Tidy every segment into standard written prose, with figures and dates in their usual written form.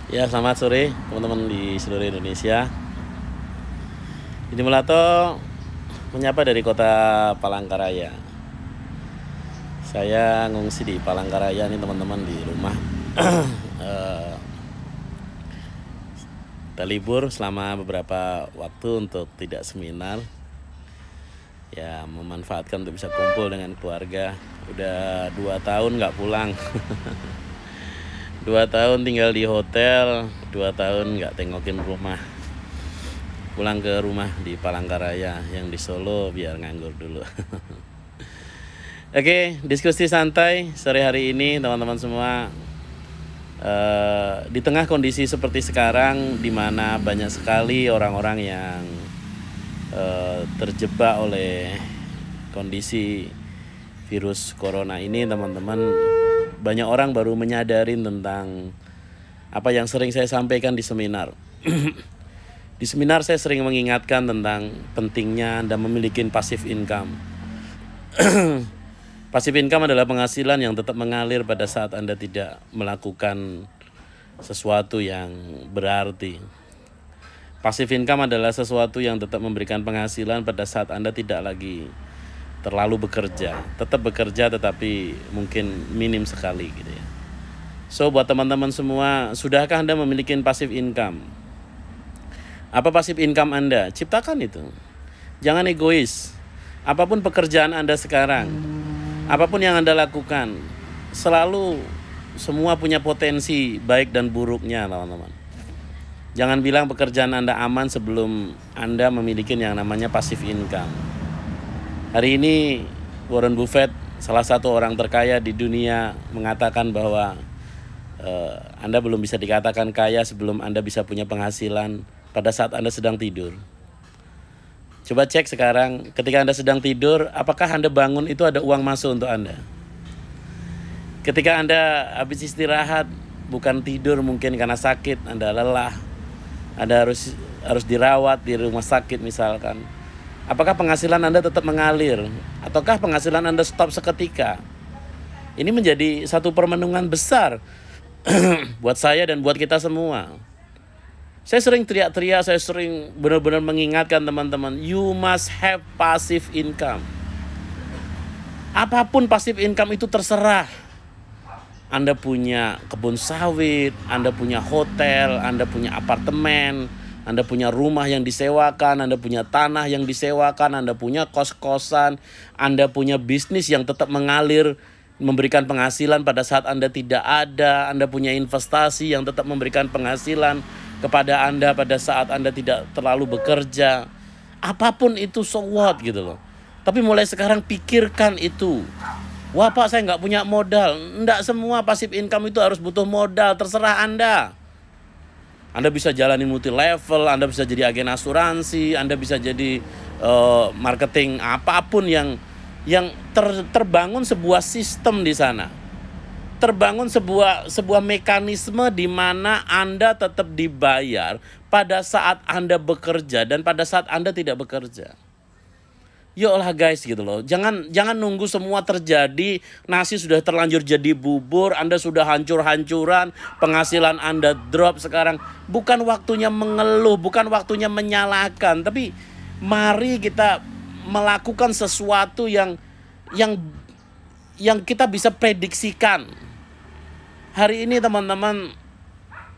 Ya, selamat sore teman-teman di seluruh Indonesia. Ini Melato menyapa dari kota Palangkaraya. Saya ngungsi di Palangkaraya nih teman-teman di rumah. Kita libur selama beberapa waktu untuk tidak seminar. Ya, memanfaatkan untuk bisa kumpul dengan keluarga. Udah 2 tahun nggak pulang. 2 tahun tinggal di hotel, 2 tahun nggak tengokin rumah. Pulang ke rumah di Palangkaraya, yang di Solo biar nganggur dulu. Oke, diskusi santai sore hari ini teman-teman semua. Di tengah kondisi seperti sekarang, di mana banyak sekali orang-orang yang terjebak oleh kondisi virus corona ini, teman-teman, banyak orang baru menyadari tentang apa yang sering saya sampaikan di seminar. Di seminar saya sering mengingatkan tentang pentingnya Anda memiliki passive income. Passive income adalah penghasilan yang tetap mengalir pada saat Anda tidak melakukan sesuatu yang berarti. Passive income adalah sesuatu yang tetap memberikan penghasilan pada saat Anda tidak lagi terlalu bekerja, tetap bekerja tetapi mungkin minim sekali gitu ya. So buat teman-teman semua, sudahkah Anda memiliki passive income? Apa passive income Anda? Ciptakan itu. Jangan egois. Apapun pekerjaan Anda sekarang, apapun yang Anda lakukan, selalu semua punya potensi baik dan buruknya, teman-teman. Jangan bilang pekerjaan Anda aman sebelum Anda memiliki yang namanya passive income. Hari ini Warren Buffett, salah satu orang terkaya di dunia, mengatakan bahwa Anda belum bisa dikatakan kaya sebelum Anda bisa punya penghasilan pada saat Anda sedang tidur. Coba cek sekarang, ketika Anda sedang tidur, apakah Anda bangun itu ada uang masuk untuk Anda? Ketika Anda habis istirahat, bukan tidur mungkin karena sakit, Anda lelah, Anda harus dirawat di rumah sakit misalkan. Apakah penghasilan Anda tetap mengalir? Ataukah penghasilan Anda stop seketika? Ini menjadi satu permenungan besar buat saya dan buat kita semua. Saya sering teriak-teriak, saya sering benar-benar mengingatkan teman-teman, you must have passive income. Apapun passive income itu terserah. Anda punya kebun sawit, Anda punya hotel, Anda punya apartemen, Anda punya rumah yang disewakan, Anda punya tanah yang disewakan, Anda punya kos-kosan, Anda punya bisnis yang tetap mengalir, memberikan penghasilan pada saat Anda tidak ada, Anda punya investasi yang tetap memberikan penghasilan kepada Anda pada saat Anda tidak terlalu bekerja. Apapun itu, so what gitu loh. Tapi mulai sekarang pikirkan itu. Wah Pak, saya nggak punya modal. Nggak semua passive income itu harus butuh modal, terserah Anda. Anda bisa jalani multi level, Anda bisa jadi agen asuransi, Anda bisa jadi marketing, apapun yang terbangun sebuah sistem di sana. Terbangun sebuah mekanisme di mana Anda tetap dibayar pada saat Anda bekerja dan pada saat Anda tidak bekerja. Yolah guys gitu loh. Jangan nunggu semua terjadi, nasi sudah terlanjur jadi bubur, Anda sudah hancur-hancuran, penghasilan Anda drop sekarang. Bukan waktunya mengeluh, bukan waktunya menyalahkan, tapi mari kita melakukan sesuatu yang kita bisa prediksikan. Hari ini teman-teman,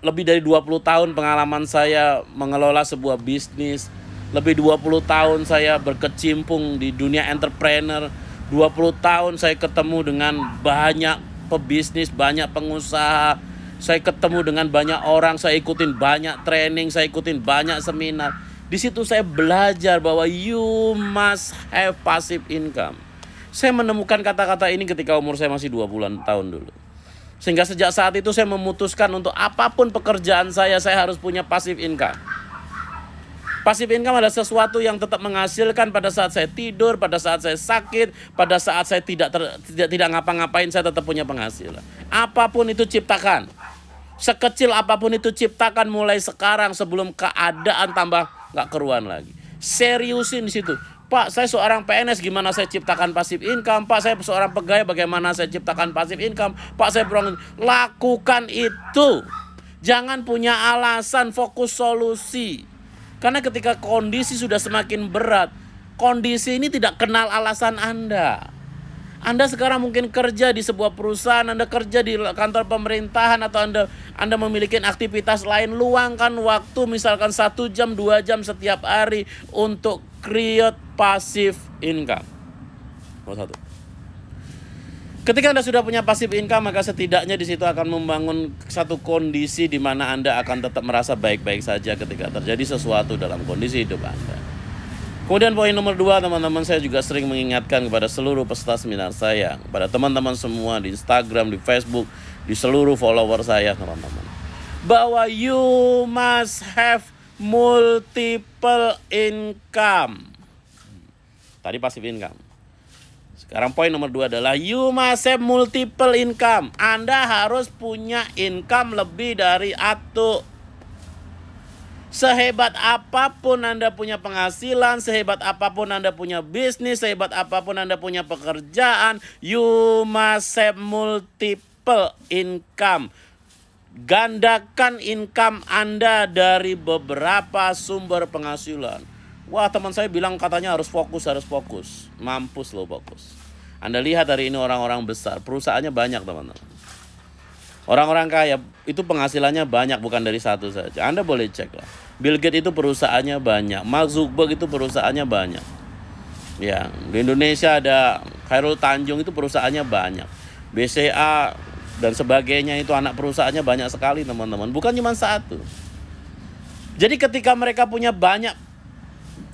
lebih dari 20 tahun pengalaman saya mengelola sebuah bisnis. Lebih 20 tahun saya berkecimpung di dunia entrepreneur. 20 tahun saya ketemu dengan banyak pebisnis, banyak pengusaha. Saya ketemu dengan banyak orang, saya ikutin banyak training, saya ikutin banyak seminar. Di situ saya belajar bahwa you must have passive income. Saya menemukan kata-kata ini ketika umur saya masih 20 tahun dulu. Sehingga sejak saat itu saya memutuskan untuk apapun pekerjaan saya harus punya passive income. Passive income adalah sesuatu yang tetap menghasilkan pada saat saya tidur, pada saat saya sakit, pada saat saya tidak ngapa-ngapain, saya tetap punya penghasilan. Apapun itu ciptakan. Sekecil apapun itu ciptakan mulai sekarang sebelum keadaan tambah nggak keruan lagi. Seriusin di situ. Pak, saya seorang PNS, gimana saya ciptakan passive income? Pak, saya seorang pegawai, bagaimana saya ciptakan passive income? Pak, saya lakukan itu. Jangan punya alasan, fokus solusi. Karena ketika kondisi sudah semakin berat, kondisi ini tidak kenal alasan Anda. Anda sekarang mungkin kerja di sebuah perusahaan, Anda kerja di kantor pemerintahan, atau Anda memiliki aktivitas lain. Luangkan waktu misalkan 1 jam, 2 jam setiap hari untuk create passive income. Satu. Ketika Anda sudah punya passive income, maka setidaknya di situ akan membangun satu kondisi di mana Anda akan tetap merasa baik-baik saja ketika terjadi sesuatu dalam kondisi hidup Anda. Kemudian poin nomor 2, teman-teman, saya juga sering mengingatkan kepada seluruh peserta seminar saya, kepada teman-teman semua di Instagram, di Facebook, di seluruh follower saya, teman-teman, bahwa you must have multiple income. Tadi passive income. Sekarang poin nomor 2 adalah you must have multiple income. Anda harus punya income lebih dari satu. Sehebat apapun Anda punya penghasilan, sehebat apapun Anda punya bisnis, sehebat apapun Anda punya pekerjaan, you must have multiple income. Gandakan income Anda dari beberapa sumber penghasilan. Wah, teman saya bilang katanya harus fokus. Mampus lo fokus. Anda lihat hari ini orang-orang besar, perusahaannya banyak, teman-teman. Orang-orang kaya itu penghasilannya banyak, bukan dari satu saja. Anda boleh cek lah. Bill Gates itu perusahaannya banyak. Mark Zuckerberg itu perusahaannya banyak. Ya, di Indonesia ada Khairul Tanjung, itu perusahaannya banyak. BCA dan sebagainya, itu anak perusahaannya banyak sekali, teman-teman. Bukan cuma satu. Jadi ketika mereka punya banyak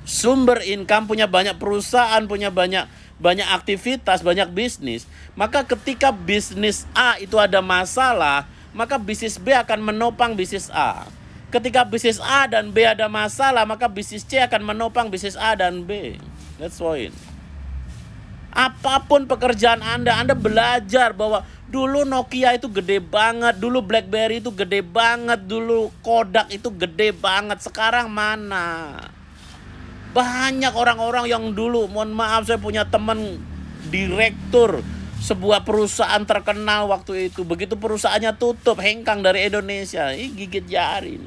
sumber income, punya banyak perusahaan, punya banyak aktivitas, banyak bisnis, maka ketika bisnis A itu ada masalah, maka bisnis B akan menopang bisnis A. Ketika bisnis A dan B ada masalah, maka bisnis C akan menopang bisnis A dan B. That's point. Apapun pekerjaan Anda belajar bahwa dulu Nokia itu gede banget, dulu BlackBerry itu gede banget, dulu Kodak itu gede banget. Sekarang mana? Banyak orang-orang yang dulu, mohon maaf, saya punya teman direktur sebuah perusahaan terkenal waktu itu. Begitu perusahaannya tutup, hengkang dari Indonesia. Gigit jari.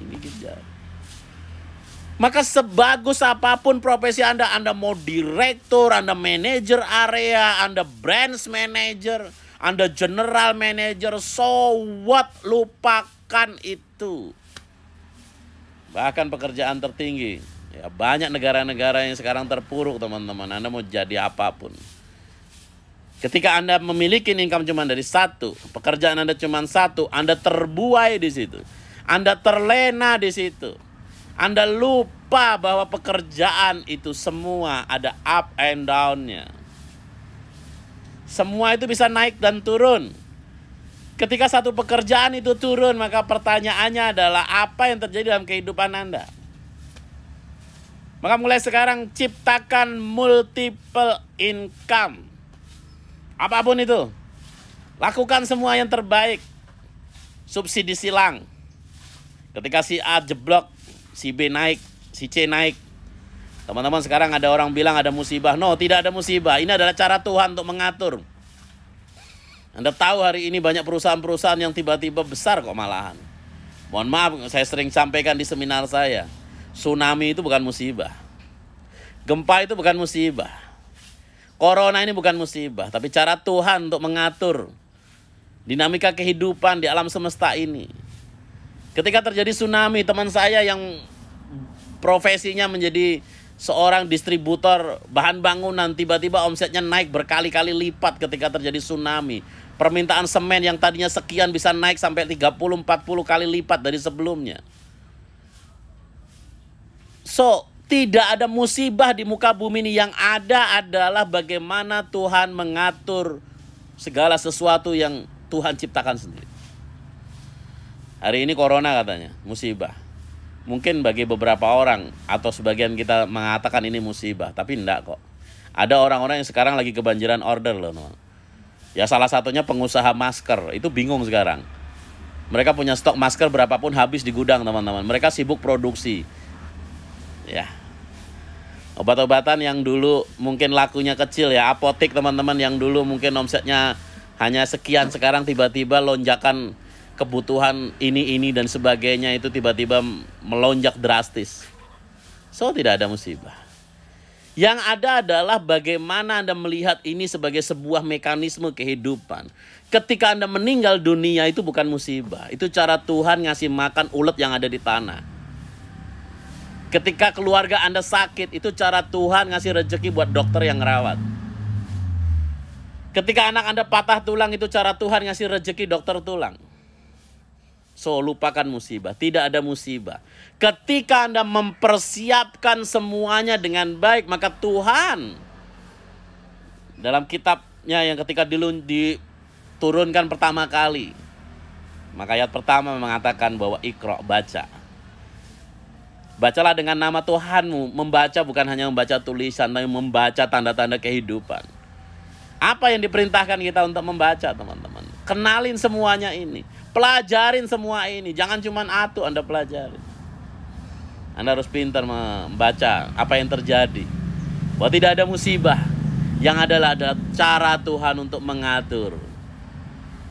Maka sebagus apapun profesi Anda mau direktur, Anda manajer area, Anda branch manager, Anda general manager, so what? Lupakan itu. Bahkan pekerjaan tertinggi, ya, banyak negara-negara yang sekarang terpuruk, teman-teman. Anda mau jadi apapun, ketika Anda memiliki income cuma dari satu, pekerjaan Anda cuma satu, Anda terbuai di situ, Anda terlena di situ, Anda lupa bahwa pekerjaan itu semua ada up and down-nya. Semua itu bisa naik dan turun. Ketika satu pekerjaan itu turun, maka pertanyaannya adalah apa yang terjadi dalam kehidupan Anda? Maka mulai sekarang ciptakan multiple income. Apapun itu, lakukan semua yang terbaik. Subsidi silang. Ketika si A jeblok, si B naik, si C naik. Teman-teman, sekarang ada orang bilang ada musibah. No, tidak ada musibah. Ini adalah cara Tuhan untuk mengatur. Anda tahu hari ini banyak perusahaan-perusahaan yang tiba-tiba besar kok malahan. Mohon maaf, saya sering sampaikan di seminar saya. Tsunami itu bukan musibah. Gempa itu bukan musibah. Corona ini bukan musibah, tapi cara Tuhan untuk mengatur dinamika kehidupan di alam semesta ini. Ketika terjadi tsunami, teman saya yang profesinya menjadi seorang distributor bahan bangunan, tiba-tiba omsetnya naik berkali-kali lipat ketika terjadi tsunami. Permintaan semen yang tadinya sekian bisa naik sampai 30-40 kali lipat dari sebelumnya. So, tidak ada musibah di muka bumi ini. Yang ada adalah bagaimana Tuhan mengatur segala sesuatu yang Tuhan ciptakan sendiri. Hari ini corona katanya musibah. Mungkin bagi beberapa orang atau sebagian kita mengatakan ini musibah, tapi enggak kok. Ada orang-orang yang sekarang lagi kebanjiran order loh, teman. Ya, salah satunya pengusaha masker, itu bingung sekarang. Mereka punya stok masker berapapun habis di gudang, teman-teman. Mereka sibuk produksi. Ya. Obat-obatan yang dulu mungkin lakunya kecil, ya, apotek, teman-teman, yang dulu mungkin omsetnya hanya sekian, sekarang tiba-tiba lonjakan kebutuhan ini dan sebagainya itu tiba-tiba melonjak drastis. So tidak ada musibah. Yang ada adalah bagaimana Anda melihat ini sebagai sebuah mekanisme kehidupan. Ketika Anda meninggal dunia itu bukan musibah. Itu cara Tuhan ngasih makan ulet yang ada di tanah. Ketika keluarga Anda sakit, itu cara Tuhan ngasih rezeki buat dokter yang ngerawat. Ketika anak Anda patah tulang, itu cara Tuhan ngasih rezeki dokter tulang. So, lupakan musibah. Tidak ada musibah. Ketika Anda mempersiapkan semuanya dengan baik, maka Tuhan dalam kitabnya yang ketika diturunkan pertama kali, maka ayat pertama mengatakan bahwa Iqra, baca. Bacalah dengan nama Tuhanmu. Membaca bukan hanya membaca tulisan, tapi membaca tanda-tanda kehidupan. Apa yang diperintahkan kita untuk membaca, teman-teman? Kenalin semuanya ini. Pelajarin semua ini. Jangan cuma Anda pelajarin. Anda harus pintar membaca apa yang terjadi. Bahwa tidak ada musibah. Yang adalah cara Tuhan untuk mengatur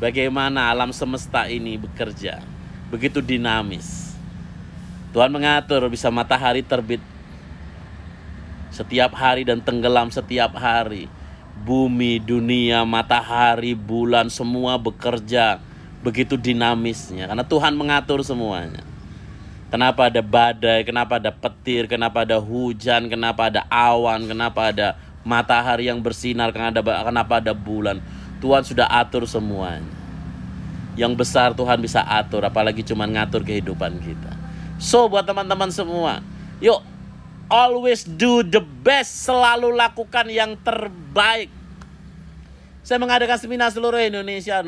bagaimana alam semesta ini bekerja. Begitu dinamis. Tuhan mengatur bisa matahari terbit setiap hari dan tenggelam setiap hari. Bumi, dunia, matahari, bulan, semua bekerja begitu dinamisnya. Karena Tuhan mengatur semuanya. Kenapa ada badai, kenapa ada petir, kenapa ada hujan, kenapa ada awan, kenapa ada matahari yang bersinar, kenapa ada bulan. Tuhan sudah atur semuanya. Yang besar Tuhan bisa atur, apalagi cuma ngatur kehidupan kita. So buat teman-teman semua, yuk always do the best, selalu lakukan yang terbaik. Saya mengadakan seminar seluruh Indonesia,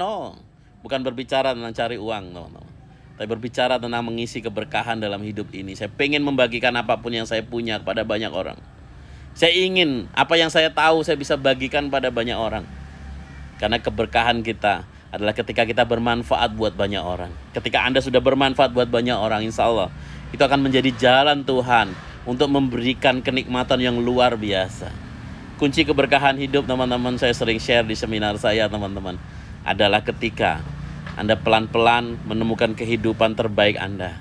bukan berbicara tentang cari uang, teman-teman. Tapi berbicara tentang mengisi keberkahan dalam hidup ini. Saya pengen membagikan apapun yang saya punya kepada banyak orang. Saya ingin apa yang saya tahu saya bisa bagikan pada banyak orang. Karena keberkahan kita adalah ketika kita bermanfaat buat banyak orang. Ketika Anda sudah bermanfaat buat banyak orang, insya Allah itu akan menjadi jalan Tuhan untuk memberikan kenikmatan yang luar biasa. Kunci keberkahan hidup, teman-teman, saya sering share di seminar saya, teman-teman, adalah ketika Anda pelan-pelan menemukan kehidupan terbaik Anda.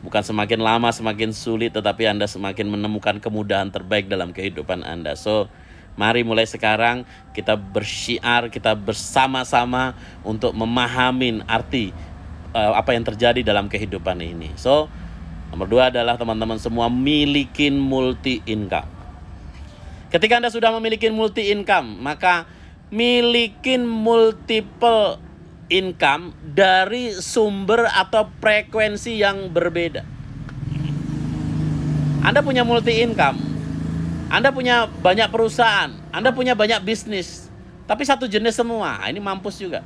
Bukan semakin lama semakin sulit, tetapi Anda semakin menemukan kemudahan terbaik dalam kehidupan Anda. So, mari mulai sekarang kita bersyiar, kita bersama-sama untuk memahami arti apa yang terjadi dalam kehidupan ini. So, nomor 2 adalah teman-teman semua milikin multi income. Ketika Anda sudah memiliki multi income, maka milikin multiple income dari sumber atau frekuensi yang berbeda. Anda punya multi income, Anda punya banyak perusahaan, Anda punya banyak bisnis, tapi satu jenis semua. Ini mampus juga.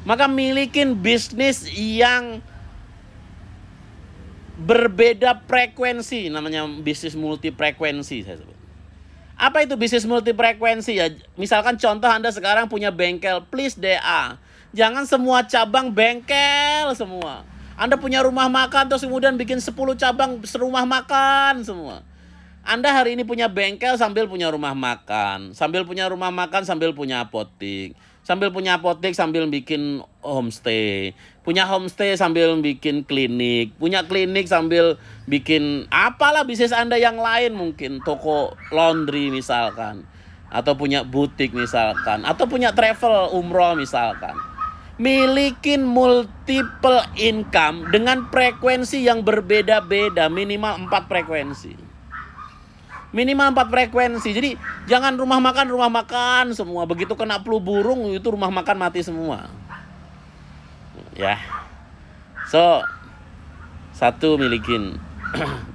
Maka milikin bisnis yang berbeda frekuensi, namanya bisnis multi frekuensi saya sebut. Apa itu bisnis multi frekuensi ya? Misalkan contoh Anda sekarang punya bengkel, please DA. Jangan semua cabang bengkel semua. Anda punya rumah makan terus kemudian bikin 10 cabang rumah makan semua. Anda hari ini punya bengkel sambil punya rumah makan, sambil punya rumah makan sambil punya apotik, sambil punya apotik sambil bikin homestay, punya homestay sambil bikin klinik, punya klinik sambil bikin apalah bisnis Anda yang lain, mungkin toko laundry misalkan, atau punya butik misalkan, atau punya travel umroh misalkan. Milikin multiple income dengan frekuensi yang berbeda-beda, minimal 4 frekuensi. Minimal 4 frekuensi. Jadi jangan rumah makan semua. Begitu kena flu burung itu rumah makan mati semua. Ya. So, 1 milikin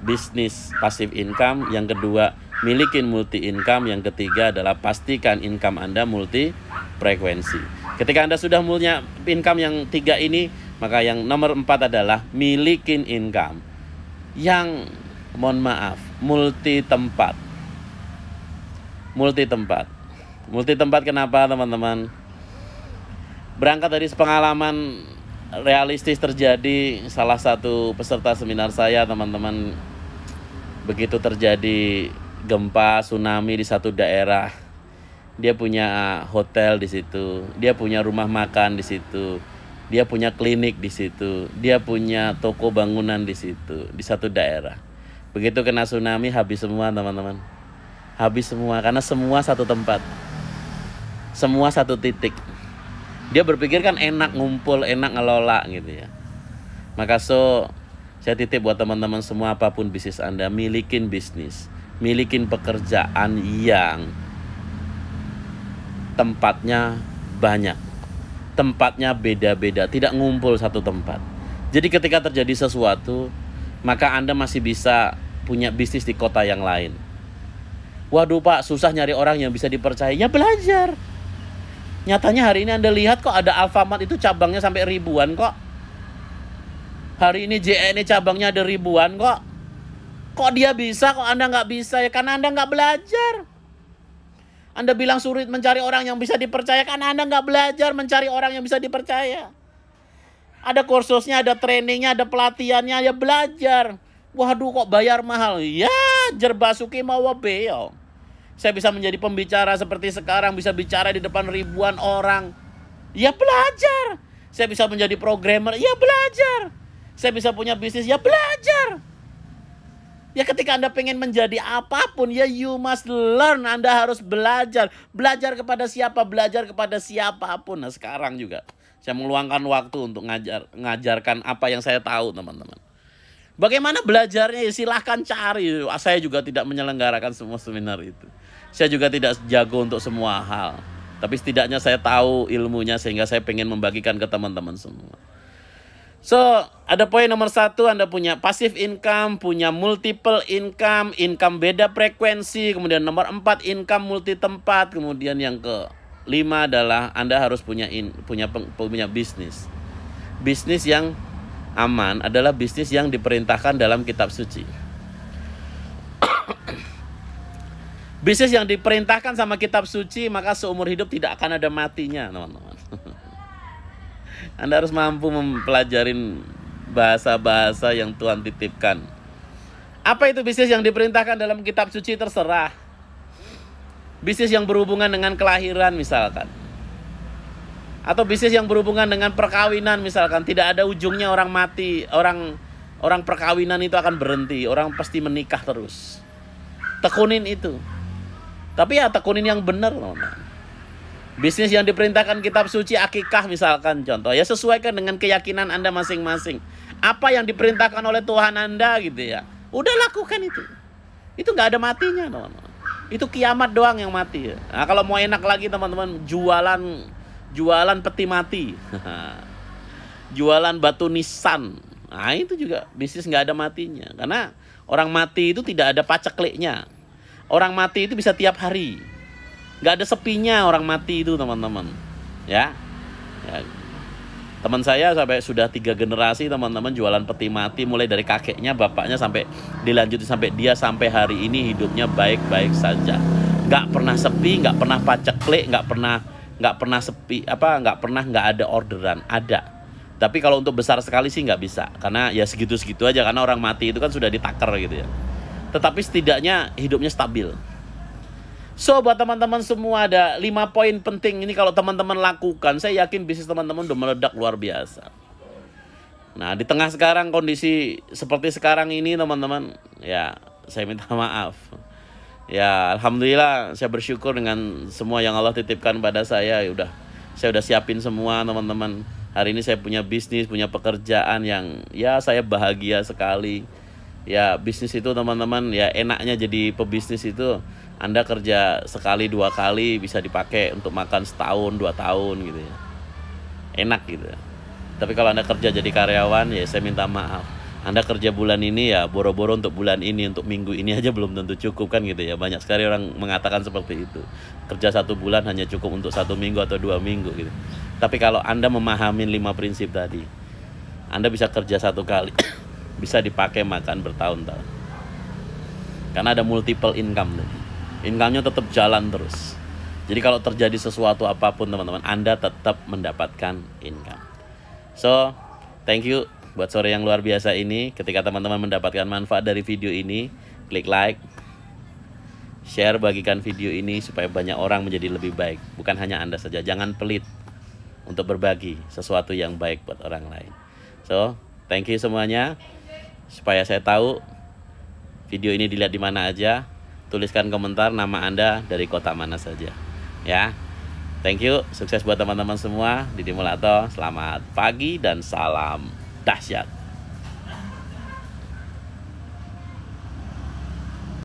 bisnis passive income, yang kedua milikin multi income, yang ketiga adalah pastikan income Anda multi frekuensi. Ketika Anda sudah punya income yang 3 ini, maka yang nomor 4 adalah milikin income yang, mohon maaf, multi tempat. Multi tempat kenapa, teman-teman? Berangkat dari pengalaman realistis terjadi, salah satu peserta seminar saya, teman-teman, begitu terjadi gempa, tsunami di satu daerah, dia punya hotel di situ, dia punya rumah makan di situ, dia punya klinik di situ, dia punya toko bangunan di situ, di satu daerah. Begitu kena tsunami habis semua teman-teman. Habis semua karena semua satu tempat. Semua satu titik. Dia berpikir kan enak ngumpul, enak ngelola gitu ya. Maka saya titip buat teman-teman semua, apapun bisnis Anda, milikin bisnis, milikin pekerjaan yang tempatnya banyak. Tempatnya beda-beda, tidak ngumpul satu tempat. Jadi ketika terjadi sesuatu, maka Anda masih bisa punya bisnis di kota yang lain. Waduh Pak, susah nyari orang yang bisa dipercaya. Ya belajar. Nyatanya hari ini Anda lihat kok ada Alfamart itu cabangnya sampai ribuan kok. Hari ini JNE cabangnya ada ribuan kok. Kok dia bisa, kok Anda nggak bisa? Ya karena Anda nggak belajar. Anda bilang sulit mencari orang yang bisa dipercaya karena Anda nggak belajar mencari orang yang bisa dipercaya. Ada kursusnya, ada trainingnya, ada pelatihannya, ya belajar. Waduh kok bayar mahal? Ya jerbasuki mau beo. Saya bisa menjadi pembicara seperti sekarang, bisa bicara di depan ribuan orang. Ya belajar. Saya bisa menjadi programmer, ya belajar. Saya bisa punya bisnis, ya belajar. Ya ketika Anda pengen menjadi apapun, ya you must learn. Anda harus belajar. Belajar kepada siapa? Belajar kepada siapapun. Nah sekarang juga saya meluangkan waktu untuk ngajarkan apa yang saya tahu teman-teman. Bagaimana belajarnya? Ya, silahkan cari. Saya juga tidak menyelenggarakan semua seminar itu. Saya juga tidak jago untuk semua hal. Tapi setidaknya saya tahu ilmunya sehingga saya pengen membagikan ke teman-teman semua. So, ada poin nomor 1, Anda punya passive income, punya multiple income, income beda frekuensi. Kemudian nomor 4, income multi tempat. Kemudian yang ke-5 adalah Anda harus punya bisnis. Bisnis yang aman adalah bisnis yang diperintahkan dalam kitab suci. Bisnis yang diperintahkan sama kitab suci, maka seumur hidup tidak akan ada matinya, teman-teman. Anda harus mampu mempelajarin bahasa-bahasa yang Tuhan titipkan. Apa itu bisnis yang diperintahkan dalam kitab suci? Terserah. Bisnis yang berhubungan dengan kelahiran misalkan. Atau bisnis yang berhubungan dengan perkawinan misalkan. Tidak ada ujungnya orang mati. Orang perkawinan itu akan berhenti. Orang pasti menikah terus. Tekunin itu. Tapi ya tekunin yang benar, teman-teman. Bisnis yang diperintahkan kitab suci, akikah misalkan contoh, ya sesuaikan dengan keyakinan Anda masing-masing. Apa yang diperintahkan oleh Tuhan Anda gitu ya, udah lakukan itu. Itu nggak ada matinya, teman-teman. Itu kiamat doang yang mati ya. Nah, kalau mau enak lagi teman-teman, jualan peti mati. Jualan batu nisan. Nah itu juga bisnis nggak ada matinya. Karena orang mati itu tidak ada pacekliknya. Orang mati itu bisa tiap hari. Gak ada sepinya orang mati itu teman-teman. Ya. Teman saya sampai sudah 3 generasi teman-teman jualan peti mati, mulai dari kakeknya, bapaknya, sampai dilanjutin sampai dia sampai hari ini hidupnya baik-baik saja. Gak pernah sepi, gak pernah paceklik, gak pernah sepi, gak ada orderan. Ada. Tapi kalau untuk besar sekali sih gak bisa. Karena ya segitu-segitu aja, karena orang mati itu kan sudah ditaker gitu ya. Tetapi setidaknya hidupnya stabil. So buat teman-teman semua ada 5 poin penting ini kalau teman-teman lakukan, saya yakin bisnis teman-teman udah meledak luar biasa. Nah di tengah sekarang kondisi seperti sekarang ini teman-teman, ya saya minta maaf. Ya alhamdulillah saya bersyukur dengan semua yang Allah titipkan pada saya. Saya udah siapin semua teman-teman. Hari ini saya punya bisnis, punya pekerjaan yang ya saya bahagia sekali. Ya bisnis itu teman-teman, ya enaknya jadi pebisnis itu Anda kerja sekali 2 kali bisa dipakai untuk makan setahun 2 tahun gitu ya. Enak gitu ya. Tapi kalau Anda kerja jadi karyawan, ya saya minta maaf. Anda kerja bulan ini ya boro-boro untuk bulan ini, untuk minggu ini aja belum tentu cukup kan gitu ya. Banyak sekali orang mengatakan seperti itu. Kerja 1 bulan hanya cukup untuk 1 minggu atau 2 minggu gitu. Tapi kalau Anda memahami 5 prinsip tadi, Anda bisa kerja 1 kali bisa dipakai makan bertahun-tahun. Karena ada multiple income tadi. Income-nya tetap jalan terus. Jadi kalau terjadi sesuatu apapun teman-teman, Anda tetap mendapatkan income. So, thank you buat sore yang luar biasa ini. Ketika teman-teman mendapatkan manfaat dari video ini, klik like, share, bagikan video ini supaya banyak orang menjadi lebih baik. Bukan hanya Anda saja, jangan pelit untuk berbagi sesuatu yang baik buat orang lain. So, thank you semuanya. Supaya saya tahu video ini dilihat di mana aja, tuliskan komentar nama Anda dari kota mana saja. Ya. Thank you, sukses buat teman-teman semua. Didi Mulato, selamat pagi dan salam dahsyat.